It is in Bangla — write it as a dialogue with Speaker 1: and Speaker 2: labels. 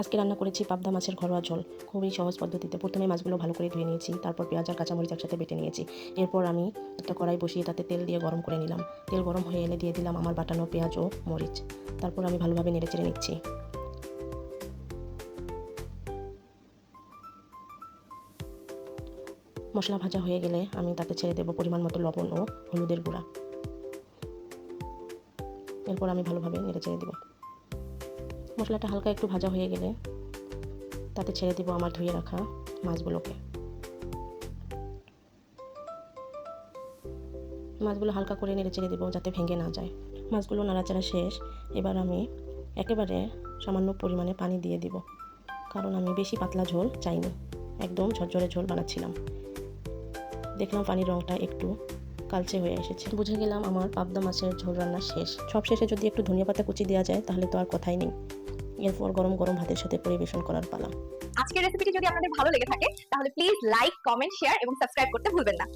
Speaker 1: আজকে রান্না করেছি পাবদা মাছের ঘরোয়া ঝোল। খুবই সহজ পদ্ধতিতে। প্রথমে মাছগুলো ভালো করে ধুয়ে নিয়েছি, তারপর পেঁয়াজ আর কাঁচামরিচ একসাথে বেটে নিয়েছি। এরপর আমি একটা কড়াই বসিয়ে তাতে তেল দিয়ে গরম করে নিলাম। তেল গরম হয়ে এলে দিয়ে দিলাম আমার বাটানো পেঁয়াজ ও মরিচ। তারপর আমি ভালোভাবে নেড়েচেড়ে নিচ্ছি। মশলা ভাজা হয়ে গেলে আমি তাতে ছেড়ে দেবো পরিমাণ মতো লবণ ও হলুদের গুঁড়া। এরপর আমি ভালোভাবে নেড়েচেড়ে দেব। মশলাটা হালকা একটু ভাজা হয়ে গেলে তাতে ছেড়ে দেবো আমার ধুয়ে রাখা মাছগুলোকে। মাছগুলো হালকা করে নেড়েচেড়ে দেবো যাতে ভেঙে না যায়। মাছগুলো নাড়াচাড়া শেষ। এবার আমি একেবারে সামান্য পরিমাণে পানি দিয়ে দিব, কারণ আমি বেশি পাতলা ঝোল চাইনি, একদম ঝরঝরে ঝোল বানাচ্ছিলাম। দেখলাম পানির রঙটা একটু কালচে হয়ে এসেছে, বুঝে গেলাম আমার পাবদা মাছের ঝোল রান্না শেষ। সব শেষে যদি একটু ধনিয়া পাতা কুচি দেওয়া যায় তাহলে তো আর কথাই নেই। এরপর গরম গরম ভাতের সাথে পরিবেশন করার পালা।
Speaker 2: আজকের রেসিপিটি যদি আপনাদের ভালো লেগে থাকে তাহলে প্লিজ লাইক, কমেন্ট, শেয়ার এবং সাবস্ক্রাইব করতে ভুলবেন না।